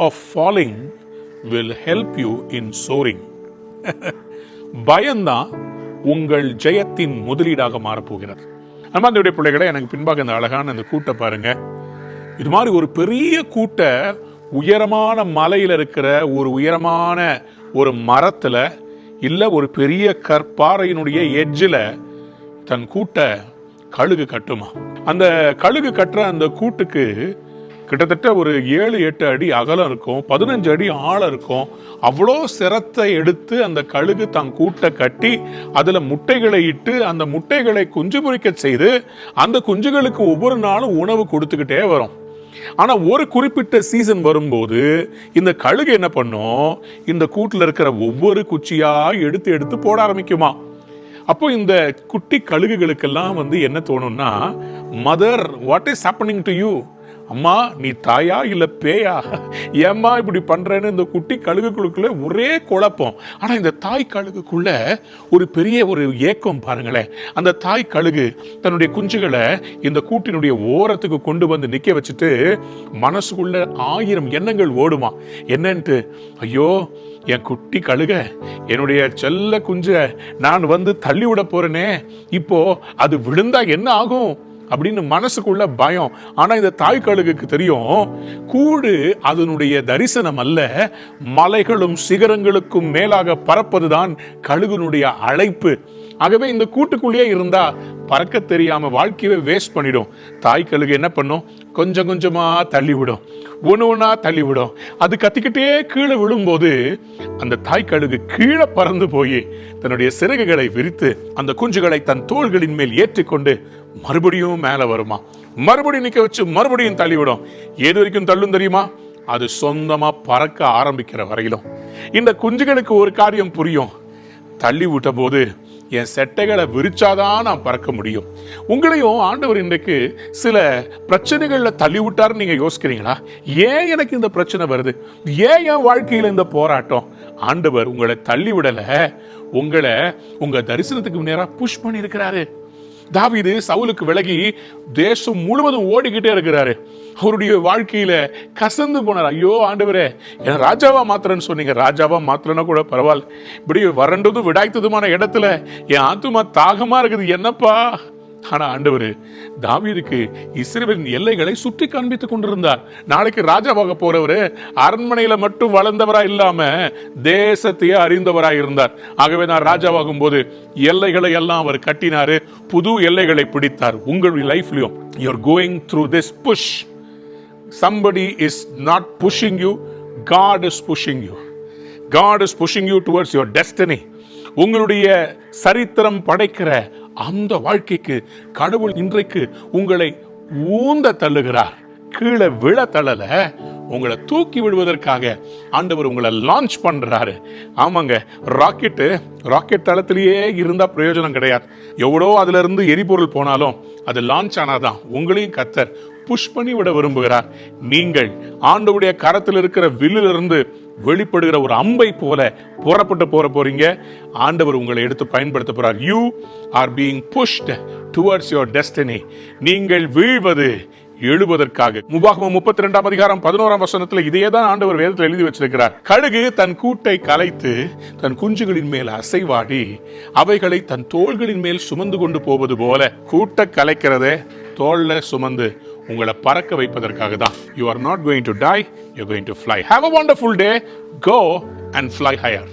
of falling will help you in soaring. பயம்தான் உங்கள் ஜெயத்தின் முதலீடாக மாறப்போகிறது. அன்பார்ந்தவருடைய பிள்ளைகளை, எனக்கு பின்பாக இந்த அழகான இந்த கூட்டை பாருங்க. இது மாதிரி ஒரு பெரிய கூட்டை உயரமான மலையில் இருக்கிற ஒரு உயரமான ஒரு மரத்தில் இல்லை ஒரு பெரிய கற்பாறையினுடைய எட்ஜில் தன் கூட்டை கழுகு கட்டுமா. அந்த கழுகு கட்டுற அந்த கூட்டுக்கு கிட்டத்தட்ட ஒரு 7-8 அடி அகலம் இருக்கும், 15 அடி ஆழம் இருக்கும். அவ்வளோ சிரத்தை எடுத்து அந்த கழுகு தன் கூட்டை கட்டி அதில் முட்டைகளை இட்டு அந்த முட்டைகளை குஞ்சு பொரிக்க செய்து அந்த குஞ்சுகளுக்கு ஒவ்வொரு நாளும் உணவு கொடுத்துக்கிட்டே வரும். ஆனால் ஒரு குறிப்பிட்ட சீசன் வரும்போது இந்த கழுகு என்ன பண்ணும், இந்த கூட்டில் இருக்கிற ஒவ்வொரு குச்சியா எடுத்து எடுத்து போட ஆரம்பிக்குமா. அப்போ இந்த குட்டி கழுகுகளுக்கெல்லாம் என்ன தோணும்னா, mother, what is happening to you? அம்மா, நீ தாயா இல்ல பேயா? ஏம்மா இப்படி பண்றேன்னு இந்த குட்டி கழுகுகளுக்குள்ள ஒரே குழப்பம். ஆனா இந்த தாய் கழுகுக்குள்ள ஒரு பெரிய ஒரு ஏக்கம் பாருங்களேன். அந்த தாய் கழுகு தன்னுடைய குஞ்சுகளை இந்த கூட்டினுடைய ஓரத்துக்கு கொண்டு வந்து நிக்க வச்சுட்டு மனசுக்குள்ள 1000 எண்ணங்கள் ஓடுமா. என்னன்ட்டு, ஐயோ என் குட்டி கழுக, என்னுடைய செல்ல குஞ்ச நான் தள்ளி விட போறேனே, இப்போ அது விழுந்தா என்ன ஆகும் அப்படின்னு மனசுக்குள்ள பயம். ஆனா இந்த தாய் கழுகுக்கு தெரியும், கூடு அதனுடைய தரிசனம் அல்ல, மலைகளும் சிகரங்களுக்கும் மேலாக பறப்பதுதான் கழுகுனுடைய அழைப்பு. ஆகவே இந்த கூட்டுக்குள்ளேயே இருந்தா பறக்க தெரியாம வாழ்க்கையை வேஸ்ட் பண்ணிடும். தாய் கழுகு என்ன பண்ணும், கொஞ்சம் கொஞ்சமா தள்ளிவிடும், ஒண்ணா தள்ளிவிடும். அது கத்திக்கிட்டே கீழே விழும்போது அந்த தாய் கழுகு கீழே பறந்து போய் தன்னுடைய சிறகுகளை விரித்து அந்த குஞ்சுகளை தன் தோள்களின் மேல் ஏற்றிக்கொண்டு மறுபடியும் மேல வருமா. மறுபடியும் நிக்க வச்சு மறுபடியும் தள்ளிவிடும். எது வரைக்கும் தள்ளும் தெரியுமா? அது சொந்தமா பறக்க ஆரம்பிக்கிற வரையிலும். இந்த குஞ்சுகளுக்கு ஒரு காரியம் புரியும், தள்ளி விட்ட போது என் செட்டைகளை விரிச்சாதான் நான் பறக்க முடியும். உங்களையும் ஆண்டவர் இன்றைக்கு சில பிரச்சனைகள்ல தள்ளி விட்டாருன்னு நீங்க யோசிக்கிறீங்களா? ஏன் எனக்கு இந்த பிரச்சனை வருது, ஏன் என் வாழ்க்கையில இந்த போராட்டம்? ஆண்டவர் உங்களை தள்ளி விடல, உங்களை உங்க தரிசனத்துக்கு நேரா புஷ் பண்ணி இருக்கிறாரு. தாவீது சவுலுக்கு விலகி தேசம் முழுவதும் ஓடிக்கிட்டே இருக்கிறாரு. அவருடைய வாழ்க்கையில கசந்து போனார். ஐயோ ஆண்டவரே, என்ன ராஜாவா மாத்திரன்னு சொன்னீங்க, ராஜாவா மாத்திரன்னா கூட பரவாயில்ல, இப்படி வறண்டதும் விடாய்த்ததுமான இடத்துல என் ஆத்துமா தாகமா இருக்குது, என்னப்பா? ஆனா ஆண்டவர் தாவீதுக்கு இஸ்ரவேலின் எல்லைகளை சுற்றி காண்பித்துக் கொண்டிருந்தார். நாளைக்கு ராஜாவாக போறவரு அரண்மனையில மட்டும் வளர்ந்தவரா இல்லாம தேசத்தையே அறிந்தவரா இருந்தார். ஆகவே நான் ராஜாவாகும் போது எல்லைகளை எல்லாம் அவர் கட்டினாரு, புது எல்லைகளை பிடித்தார். உங்களுடைய லைஃப்லயும் you are going through this push. Somebody is not pushing you, God is pushing you. God is pushing you towards your destiny. உங்களுடைய சரித்திரம் படைக்கிற அந்த வாழ்க்கைக்கு கடவுள் இன்றைக்கு உங்களை ஊந்த தள்ளுகிறார். கீழே விழ தள்ளல, உங்களை தூக்கி விடுவதற்காக ஆண்டவர் உங்களை லான்ச் பண்றாரு. ஆமாங்க, ராக்கெட் தளத்திலேயே இருந்தா பிரயோஜனம் கிடையாது. எவ்வளோ அதுல இருந்து எரிபொருள் போனாலும் அது லான்ச் ஆனாதான் உங்களையும் கர்த்தர் புஷ் பண்ணி விட விரும்புகிறார். நீங்கள் ஆண்டவருடைய கரத்தில் இருக்கிற வில்லிலிருந்து வெளிப்படுகிற ஒரு அம்பை போல புறப்பட்டு போறீங்க. ஆண்டவர் உங்களை எடுத்து பயன்படுத்த போறார். You are being pushed towards your destiny. நீங்கள் வீழ்வது எழுவதற்காக. உபாகமம் 32 அதிகாரம் 11 வசனத்துல இதையே தான் ஆண்டவர் வேதத்தில் எழுதி வச்சிருக்கிறார். கழுகு தன் கூட்டை கலைத்து தன் குஞ்சுகளின் மேல் அசைவாடி அவைகளை தன் தோள்களின் மேல் சுமந்து கொண்டு போவது போல கூட்டை கலைக்கிறதே தோள்ல சுமந்து உங்களை பறக்க வைப்பதற்காக தான். You are not going to die, you are going to fly. Have a wonderful day. Go and fly higher.